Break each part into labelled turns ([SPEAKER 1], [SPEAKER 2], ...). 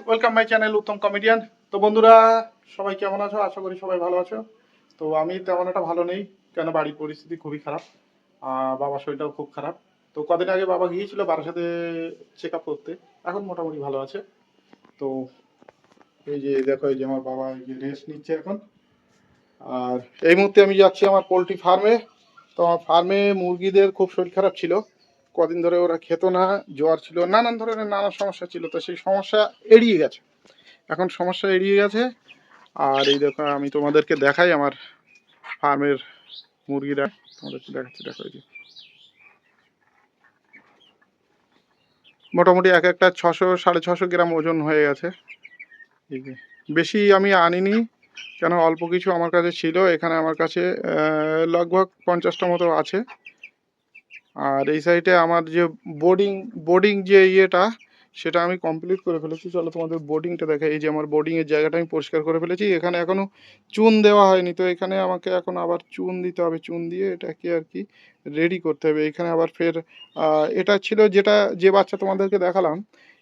[SPEAKER 1] Welcome my channel Uttam comedian. তো বন্ধুরা, সবাই কেমন আছো? আশা করি সবাই ভালো আছো। তো আমি তেমন একটা ভালো নেই, কেন বাড়ির পরিস্থিতি খুবই খারাপ। বাবার শরীরটাও খুব খারাপ। তো কদিন আগে বাবা গিয়েছিল বাবার সাথে চেক আপ করতে, এখন মোটামুটি ভালো আছে। তো এই যে দেখো, এই যে আমার বাবা এই যে রেস্ট নিচ্ছে এখন। আর এই মুহূর্তে আমি যাচ্ছি আমার পোলট্রি ফার্মে। তো আমার ফার্মে মুরগিদের খুব শরীর খারাপ ছিল, কদিন ধরে ওরা খেত না, জ্বর ছিল, নানান ধরনের নানা সমস্যা ছিল। তো সেই সমস্যা এড়িয়ে গেছে, এখন সমস্যা এড়িয়ে গেছে। আর এই দেখো, আমি তোমাদেরকে দেখাই আমার ফার্মের মুরগিরা, তোমাদেরকে দেখাচ্ছি। দেখো এই যে মোটামুটি এক একটা 600-650 গ্রাম ওজন হয়ে গেছে। এই যে বেশি আমি আনিনি, কেন অল্প কিছু আমার কাছে ছিল। এখানে আমার কাছে লগভগ 50টা মতো আছে। আর এই সাইডে আমার যে বোর্ডিং যে ইয়েটা, সেটা আমি কমপ্লিট করে ফেলেছি। চলো তোমাদের বোর্ডিংটা দেখাই। এই যে আমার বোর্ডিংয়ের জায়গাটা আমি পরিষ্কার করে ফেলেছি। এখানে এখনও চুন দেওয়া হয়নি, তো এখানে আমাকে এখন আবার চুন দিতে হবে। চুন দিয়ে এটাকে আর কি রেডি করতে হবে। এখানে আবার ফের এটা ছিল যেটা, যে বাচ্চা তোমাদেরকে দেখালাম,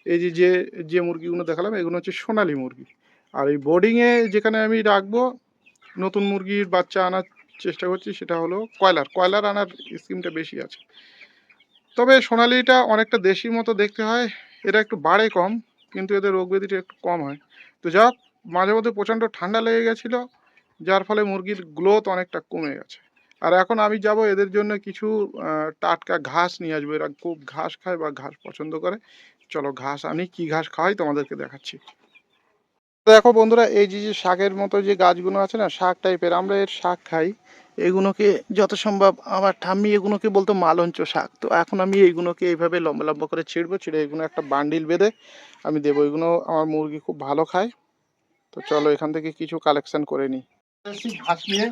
[SPEAKER 1] এই যে যে যে মুরগিগুলো দেখালাম, এগুলো হচ্ছে সোনালী মুরগি। আর এই বোর্ডিংয়ে যেখানে আমি রাখবো নতুন মুরগির বাচ্চা আনার চেষ্টা করছি, সেটা হলো কয়লার আনার স্কিমটা বেশি আছে। তবে সোনালিটা অনেকটা দেশির মতো দেখতে হয়, এরা একটু বাড়ে কম, কিন্তু এদের রোগ ব্যাধিটা একটু কম হয়। তো যা হোক, মাঝে মধ্যে প্রচণ্ড ঠান্ডা লেগে গেছিলো, যার ফলে মুরগির গ্রোথ অনেকটা কমে গেছে। আর এখন আমি যাব এদের জন্য কিছু টাটকা ঘাস নিয়ে আসবো। এরা খুব ঘাস খায় বা ঘাস পছন্দ করে। চলো ঘাস আনি, কি ঘাস খাওয়াই তোমাদেরকে দেখাচ্ছি। দেখো বন্ধুরা, এই যে যে শাকের মতো যে গাছগুলো আছে না, শাক টাইপের, আমরা এর শাক খাই। এগুলোকে যত সম্ভব আমার ঠাম্মি এগুলোকে বলতো মালঞ্চ শাক। তো এখন আমি এইগুলোকে এইভাবে লম্বা লম্বা করে ছিঁড়ে এগুলো একটা বান্ডিল বেঁধে আমি দেবো। এগুলো আমার মুরগি খুব ভালো খায়। তো চলো এখান থেকে কিছু কালেকশন করে নিই। ঘাস নিয়ে,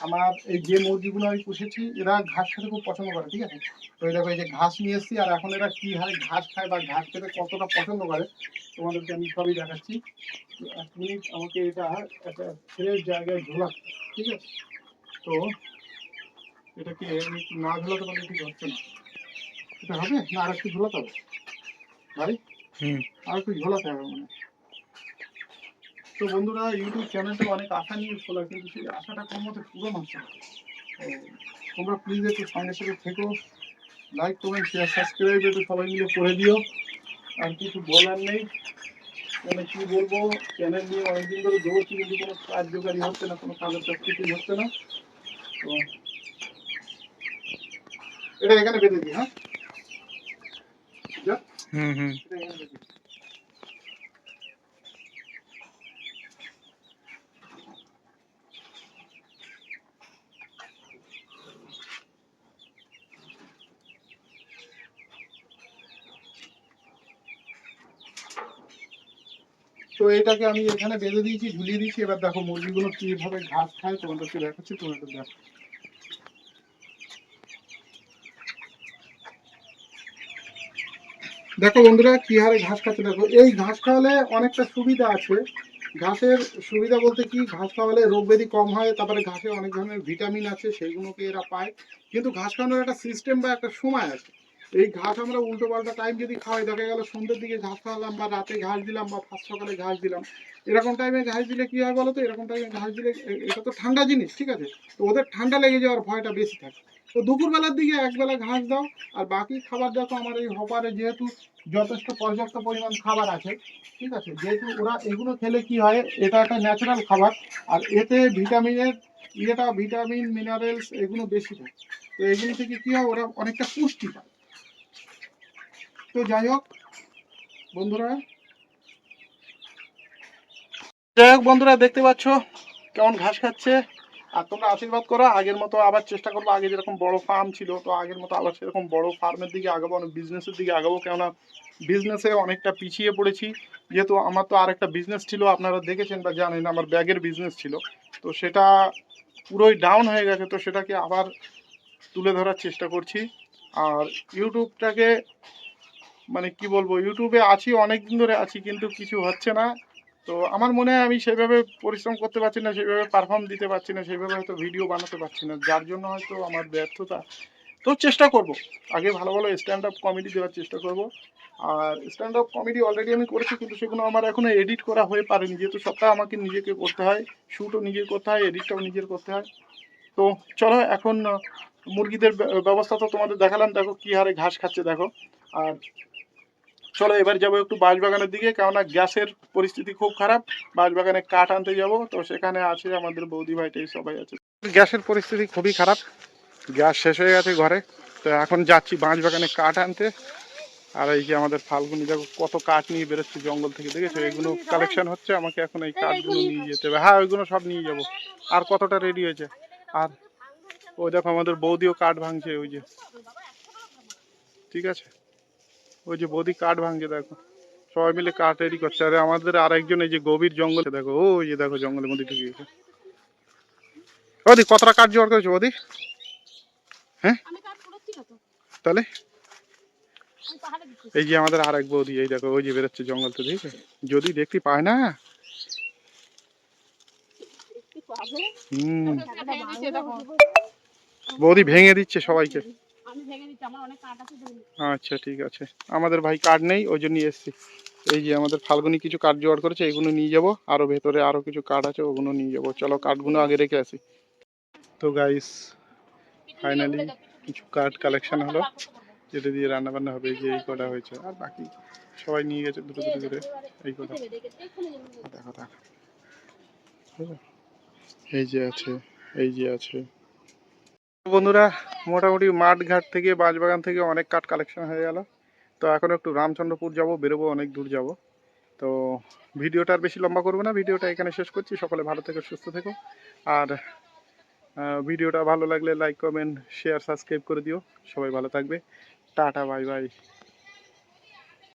[SPEAKER 1] আমার এই যে মুরগিগুলো আমি পুষেছি, এরা ঘাস খেতে খুব পছন্দ করে, ঠিক আছে? তো এই দেখো, এই যে ঘাস নিয়ে এসেছি। আর এখন এরা কি হারে ঘাস খায় বা ঘাস খেতে কতটা পছন্দ করে, তোমাদেরকে আমি সবই দেখাচ্ছি। 1 মিনিট আমাকে এটা একটা ফ্রেশ জায়গায় ঝোলাতে, ঠিক আছে? তো এটাকে আমি না ঝোলাতে পারলে ঠিক হচ্ছে না। এটা হবে না, আর একটু ঝোলাতে হবে ভাই। আর একটু ঝোলাতে হবে মানে। তো বন্ধুরা, ইউটিউব চ্যানেলটা অনেক আশা নিয়ে খোলা, কিন্তু সেই আশাটা কোনো মতে পূরণ হচ্ছে না। তো তোমরা প্লিজ একটু সঙ্গে সাথে থেকো, লাইক কমেন্ট শেয়ার সাবস্ক্রাইব একটু সবাই মিলে করে দিও। আর কিছু বলার নেই, মানে কি বলবো, চ্যানেল নিয়ে অনেকদিন ধরে দৌড়ছি, কিন্তু কোনো কার্যকারী হচ্ছে না, কোনো কাজের কাজ কিছুই হচ্ছে না। তো এটা এখানে বেঁধে দিই। হ্যাঁ, এটা এখানে বেঁধে দিই। তো এটাকে আমি এখানে বেঁধে দিয়েছি, ঝুলিয়ে দিয়েছি। এবার দেখো মুরগিগুলো কিভাবে ঘাস খায়, তোমাদেরকে দেখাচ্ছি। তোমরা একটু দেখো। দেখো বন্ধুরা, কি হারে ঘাস খাচ্ছে দেখো। এই ঘাস খাওয়ালে অনেকটা সুবিধা আছে। ঘাসের সুবিধা বলতে কি, ঘাস খাওয়ালে রোগ ব্যাধি কম হয়, তারপরে ঘাসে অনেক ধরনের ভিটামিন আছে, সেইগুলোকে এরা পায়। কিন্তু ঘাস খাওয়ানোর একটা সিস্টেম বা একটা সময় আছে। এই ঘাস আমরা উল্টো পাল্টা টাইম যদি খাওয়াই, দেখা গেল সন্ধ্যের দিকে ঘাস খাওয়ালাম, বা রাতে ঘাস দিলাম, বা ফার্স্ট সকালে ঘাস দিলাম, এরকম টাইমে ঘাস দিলে কি হয় বলো তো? এরকম টাইমে ঘাস দিলে, এটা তো ঠান্ডা জিনিস, ঠিক আছে? তো ওদের ঠান্ডা লেগে যাওয়ার ভয়টা বেশি থাকে। তো দুপুরবেলার দিকে একবেলা ঘাস দাও, আর বাকি খাবার দেখো আমার এই হপারে যেহেতু যথেষ্ট পর্যাপ্ত পরিমাণ খাবার আছে, ঠিক আছে? যেহেতু ওরা এগুলো খেলে কি হয়, এটা একটা ন্যাচারাল খাবার, আর এতে ভিটামিনের ভিটামিন মিনারেলস এগুলো বেশি থাকে। তো এগুলো থেকে কি হয়, ওরা অনেকটা পুষ্টি পায়। তো যাই হোক বন্ধুরা, দেখতে পাচ্ছ কেমন ঘাস খাচ্ছে। আর তোমরা আশীর্বাদ করো, আগের মতো আবার চেষ্টা করবো। আগে যেরকম বড় ফার্ম ছিল, তো আগের মতো আবার সেরকম বড় ফার্মের দিকে আগাবো, অনেক বিজনেসের দিকে আগাবো। কেননা বিজনেসে অনেকটা পিছিয়ে পড়েছি। যেহেতু আমার তো আর একটা বিজনেস ছিল, আপনারা দেখেছেন বা জানেন, আমার ব্যাগের বিজনেস ছিল। তো সেটা পুরোই ডাউন হয়ে গেছে। তো সেটাকে আবার তুলে ধরার চেষ্টা করছি। আর ইউটিউবটাকে মানে কি বলবো, ইউটিউবে আছি অনেক দিন ধরে আছি, কিন্তু কিছু হচ্ছে না। তো আমার মনে হয় আমি সেভাবে পরিশ্রম করতে পারছি না, সেভাবে পারফর্ম দিতে পারছি না, সেভাবে হয়তো ভিডিও বানাতে পারছি না, যার জন্য হয়তো আমার ব্যর্থতা। তো চেষ্টা করব, আগে ভালো ভালো স্ট্যান্ড আপ কমেডি দেওয়ার চেষ্টা করব। আর স্ট্যান্ড আপ কমেডি অলরেডি আমি করেছি, কিন্তু সেগুলো আমার এখনও এডিট করা হয়ে পারেনি, যেহেতু সবটা আমাকে নিজেকে করতে হয়, শ্যুটও নিজের করতে হয়, এডিটটাও নিজের করতে হয়। তো চলো এখন মুরগিদের ব্যবস্থা তো তোমাদের দেখালাম, দেখো কী হারে ঘাস খাচ্ছে দেখো। আর চলো এবার যাবো একটু বাঁশবাগানের দিকে, কেননা গ্যাসের পরিস্থিতি খুব খারাপ। বাঁশবাগানে কাঠ আনতে যাব, তো সেখানে আছে আমাদের বৌদি ভাইটাই সবাই আছে। গ্যাসের পরিস্থিতি খুবই খারাপ, গ্যাস শেষ হয়ে গেছে ঘরে। তো এখন যাচ্ছি বাঁশবাগানে কাঠ আনতে। আর এই যে আমাদের ফাল্গুনি দেখো কত কাঠ নিয়ে বেরোচ্ছে জঙ্গল থেকে, দেখেছো? এগুলো কালেকশন হচ্ছে, আমাকে এখন এই কাঠগুলো নিয়ে যেতে হবে। হ্যাঁ, ওইগুলো সব নিয়ে যাব। আর কতটা রেডি হয়েছে। আর ওই দেখো আমাদের বৌদিও কাঠ ভাঙছে, ওই যে, ঠিক আছে, ওই যে বৌদি কাঠ ভাঙছে দেখো, সবাই মিলে কাঠ রেডি করছে। আর আমাদের আরেকজন এই যে গভীর জঙ্গলে দেখো, ওই যে দেখো জঙ্গলের মধ্যে ঢুকে গেছে। ওদি কতটা কাঠ জোগাড় করেছো ওদি? হ্যাঁ, তাহলে এই যে আমাদের আরেক বৌদি, এই দেখো ওই যে বেরোচ্ছে জঙ্গল থেকে, দেখেছো? যদি দেখতে পায় না। হুম, বৌদি ভেঙে দিচ্ছে সবাইকে। আচ্ছা ঠিক আছে, আমাদের ভাই কাঠ নেই, ওই জন্য এসছি। এই যে আমাদের ফাল্গুনি কিছু কাঠ জোগাড় করেছে, এগুলো নিয়ে যাব। আরো ভেতরে আরো কিছু কাঠ আছে, ওগুলো নিয়ে যাব। চলো কাঠগুলো আগে রেখে আসি। তো গাইস, ফাইনালি কিছু কাঠ কালেকশন হলো, যেটা দিয়ে রান্না বান্না হবে। এই যে এই কটা হয়েছে, আর বাকি সবাই নিয়ে গেছে দুটো দুটো করে। এই কটা দেখো দেখো, এই যে আছে, এই যে আছে। বন্ধুরা, মোটামুটি মাঠ ঘাট থেকে বাঁশবাগান থেকে অনেক কাঠ কালেকশন হয়ে গেল। তো এখন একটু রামচন্দ্রপুর যাব, বেরোবো, অনেক দূর যাব। তো ভিডিওটা আর বেশি লম্বা করবো না, ভিডিওটা এখানে শেষ করছি। সকলে ভালো থেকো, সুস্থ থেকো। আর ভিডিওটা ভালো লাগলে লাইক কমেন্ট শেয়ার সাবস্ক্রাইব করে দিও। সবাই ভালো থাকবে। Tata, bye bye.